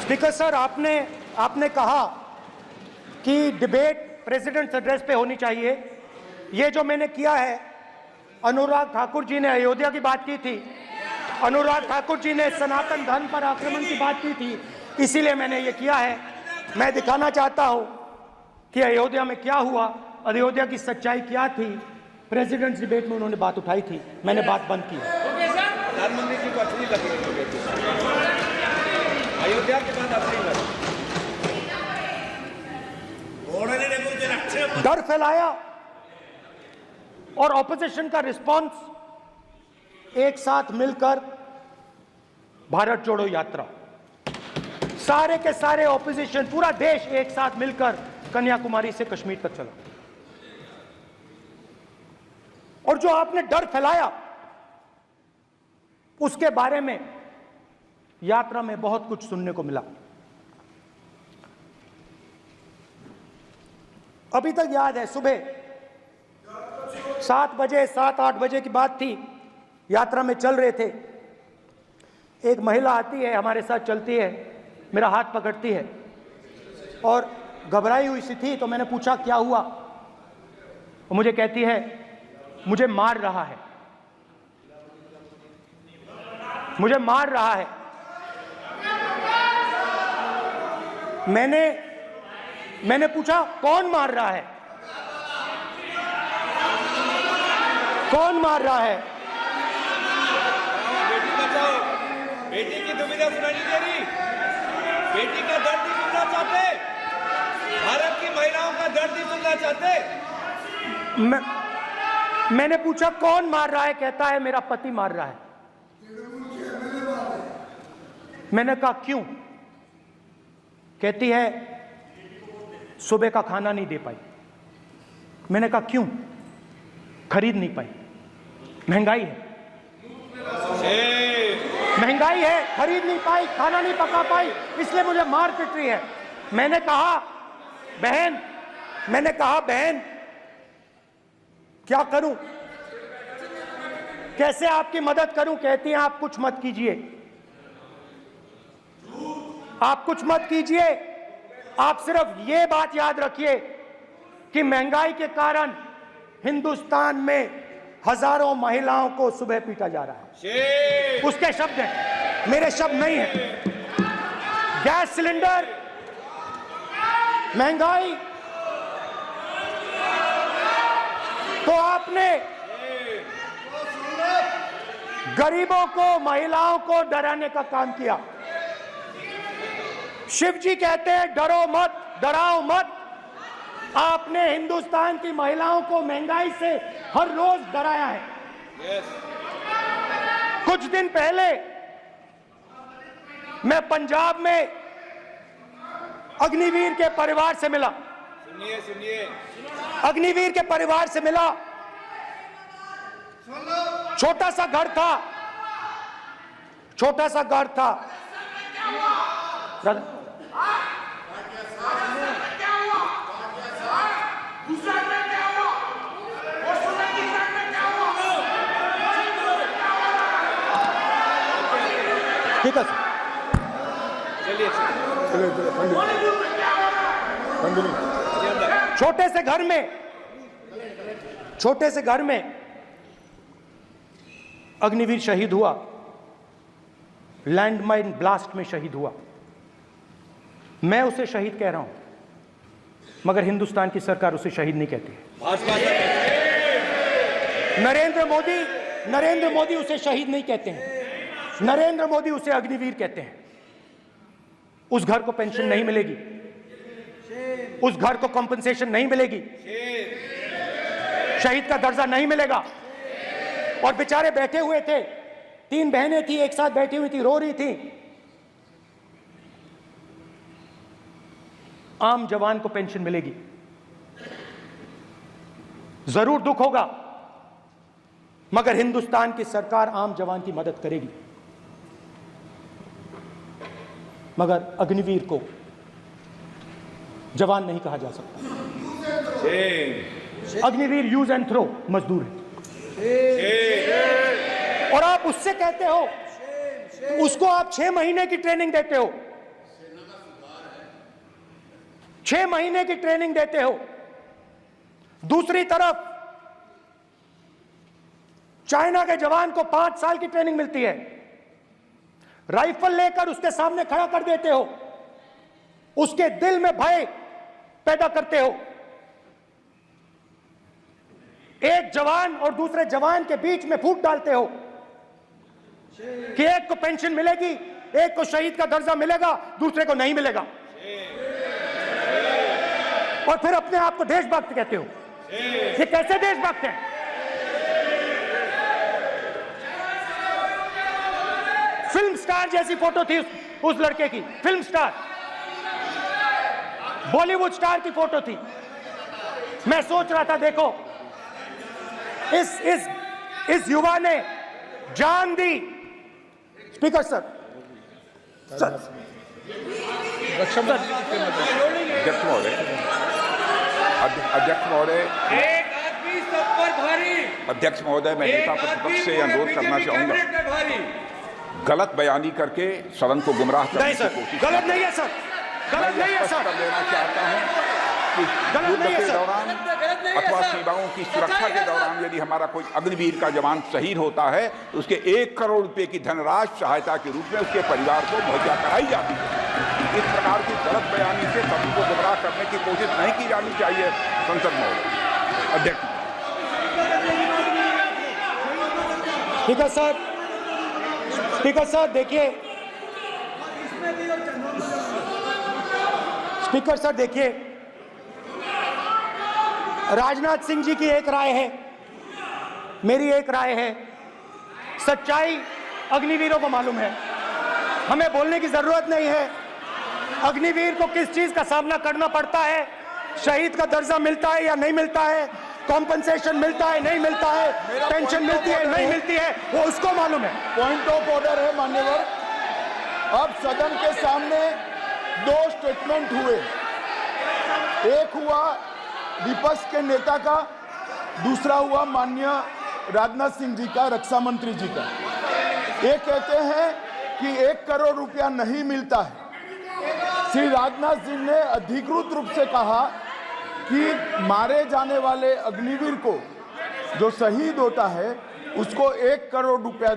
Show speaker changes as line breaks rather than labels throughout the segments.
Speaker sir, आपने कहा कि डिबेट प्रेसिडेंट्स एड्रेस पे होनी चाहिए। ये जो मैंने किया है, अनुराग ठाकुर जी ने अयोध्या की बात की थी, अनुराग ठाकुर जी ने सनातन धर्म पर आक्रमण की बात की थी, इसीलिए मैंने ये किया है। मैं दिखाना चाहता हूं कि अयोध्या में क्या हुआ, अयोध्या की सच्चाई क्या थी। प्रेसिडेंट्स डिबेट में उन्होंने बात उठाई थी, मैंने बात बंद की।
प्रधानमंत्री जी को अच्छी लगी अयोध्या के बाद अच्छी लगी,
डर फैलाया और ऑपोजिशन का रिस्पांस एक साथ मिलकर भारत जोड़ो यात्रा, सारे के सारे ऑपोजिशन, पूरा देश एक साथ मिलकर कन्याकुमारी से कश्मीर तक चला। और जो आपने डर फैलाया उसके बारे में यात्रा में बहुत कुछ सुनने को मिला। अभी तक याद है, सुबह 7 बजे 7-8 बजे की बात थी, यात्रा में चल रहे थे, एक महिला आती है, हमारे साथ चलती है, मेरा हाथ पकड़ती है और घबराई हुई सी थी। तो मैंने पूछा क्या हुआ, वो मुझे कहती है मुझे मार रहा है, मुझे मार रहा है। मैंने पूछा कौन मार रहा है, कौन मार रहा है?
बेटी बचाओ, बेटी की दुविधा सुनाई नहीं दे रही, बेटी का दर्द नहीं सुनना चाहते, भारत की महिलाओं का दर्द नहीं सुनना चाहते।
मैंने पूछा कौन मार रहा है, कहता है मेरा पति मार रहा है। मैंने कहा क्यों? कहती है सुबह का खाना नहीं दे पाई। मैंने कहा क्यों? खरीद नहीं पाई, महंगाई है, महंगाई है, खरीद नहीं पाई, खाना नहीं पका पाई, इसलिए मुझे मार पिट रही है। मैंने कहा बहन क्या करूं, कैसे आपकी मदद करूं? कहती हैं आप कुछ मत कीजिए, आप कुछ मत कीजिए, आप सिर्फ ये बात याद रखिए कि महंगाई के कारण हिंदुस्तान में हजारों महिलाओं को सुबह पीटा जा रहा है। उसके शब्द हैं, मेरे शब्द नहीं हैं। गैस सिलेंडर, महंगाई, तो आपने गरीबों को, महिलाओं को डराने का काम किया। शिव जी कहते हैं डरो मत, डराओ मत। आपने हिंदुस्तान की महिलाओं को महंगाई से हर रोज डराया है। कुछ दिन पहले मैं पंजाब में अग्निवीर के परिवार से मिला,
सुनिए
अग्निवीर के परिवार से मिला। छोटा सा घर था, छोटा सा घर था। ठीक है
चलिए
छोटे से घर में अग्निवीर शहीद हुआ, लैंडमाइन ब्लास्ट में शहीद हुआ। मैं उसे शहीद कह रहा हूं, मगर हिंदुस्तान की सरकार उसे शहीद नहीं कहती। नरेंद्र मोदी उसे शहीद नहीं कहते हैं, नरेंद्र मोदी उसे अग्निवीर कहते हैं। उस घर को पेंशन नहीं मिलेगी, उस घर को कॉम्पनसेशन नहीं मिलेगी, शहीद का दर्जा नहीं मिलेगा। और बेचारे बैठे हुए थे, 3 बहनें थी, एक साथ बैठी हुई थी, रो रही थी। आम जवान को पेंशन मिलेगी, जरूर दुख होगा, मगर हिंदुस्तान की सरकार आम जवान की मदद करेगी। मगर अग्निवीर को जवान नहीं कहा जा सकता। अग्निवीर यूज एंड थ्रो मजदूर है। और आप उससे कहते हो, उसको आप 6 महीने की ट्रेनिंग देते हो, 6 महीने की ट्रेनिंग देते हो, दूसरी तरफ चाइना के जवान को 5 साल की ट्रेनिंग मिलती है, राइफल लेकर उसके सामने खड़ा कर देते हो, उसके दिल में भय पैदा करते हो। एक जवान और दूसरे जवान के बीच में फूट डालते हो कि एक को पेंशन मिलेगी, एक को शहीद का दर्जा मिलेगा, दूसरे को नहीं मिलेगा, और फिर अपने आप को देशभक्त कहते हो। ये कैसे देशभक्त हैं? फिल्म स्टार जैसी फोटो थी उस लड़के की, फिल्म स्टार, बॉलीवुड स्टार की फोटो थी। मैं सोच रहा था, देखो इस युवा ने जान दी। स्पीकर सर,
अध्यक्ष महोदय,
एक आदमी सब पर भारी।
अध्यक्ष महोदय, मैं नेता प्रतिपक्ष से अनुरोध करना चाहूंगा, गलत बयानी करके सदन को गुमराह करने की कोशिश।
गलत नहीं है सर, गलत नहीं है सर,
लेना चाहता हूं कि युद्ध के दौरान अथवा सीमाओं की सुरक्षा के दौरान यदि हमारा कोई अग्निवीर का जवान शहीद होता है तो उसके 1 करोड़ रुपए की धनराशि सहायता के रूप में उसके परिवार को मुहैया कराई जाती है। इस प्रकार की गलत बयानी से सभी को गुमराह करने की कोशिश नहीं की जानी चाहिए। संसद महोदय, अध्यक्ष।
स्पीकर सर, स्पीकर सर देखिए, स्पीकर सर देखिए, राजनाथ सिंह जी की एक राय है, मेरी एक राय है। सच्चाई अग्निवीरों को मालूम है, हमें बोलने की जरूरत नहीं है। अग्निवीर को किस चीज का सामना करना पड़ता है, शहीद का दर्जा मिलता है या नहीं मिलता है, कॉम्पनसेशन मिलता है नहीं मिलता है, पेंशन मिलती है नहीं मिलती है, वो उसको मालूम है।
पॉइंट ऑफ ऑर्डर है मान्यवर। अब सदन के सामने 2 स्टेटमेंट हुए, एक हुआ विपक्ष के नेता का, दूसरा हुआ माननीय राजनाथ सिंह जी का, रक्षा मंत्री जी का। ये कहते हैं कि 1 करोड़ रुपया नहीं मिलता है। श्री राजनाथ सिंह ने अधिकृत रूप से कहा कि मारे जाने वाले अग्निवीर को जो शहीद होता है उसको 1 करोड़ रुपया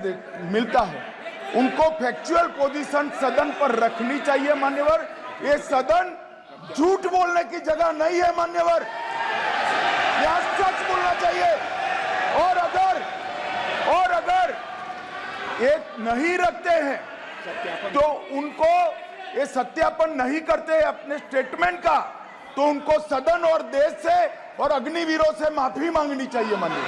मिलता है। उनको फैक्चुअल पोजीशन सदन पर रखनी चाहिए मान्यवर। ये सदन झूठ बोलने की जगह नहीं है मान्यवर, यहाँ सच बोलना चाहिए। और अगर ये नहीं रखते हैं तो उनको ये सत्यापन नहीं करते अपने स्टेटमेंट का, तो उनको सदन और देश से और अग्निवीरों से माफी मांगनी चाहिए माननीय।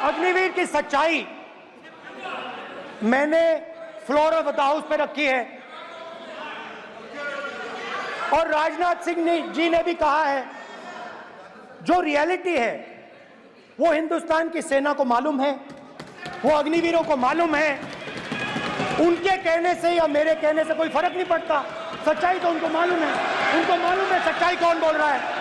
अग्निवीर की सच्चाई मैंने फ्लोर ऑफ द हाउस पे रखी है, और राजनाथ सिंह जी ने भी कहा है, जो रियलिटी है वो हिंदुस्तान की सेना को मालूम है, वो अग्निवीरों को मालूम है। उनके कहने से या मेरे कहने से कोई फर्क नहीं पड़ता, सच्चाई तो उनको मालूम है, उनको मालूम है सच्चाई कौन बोल रहा है।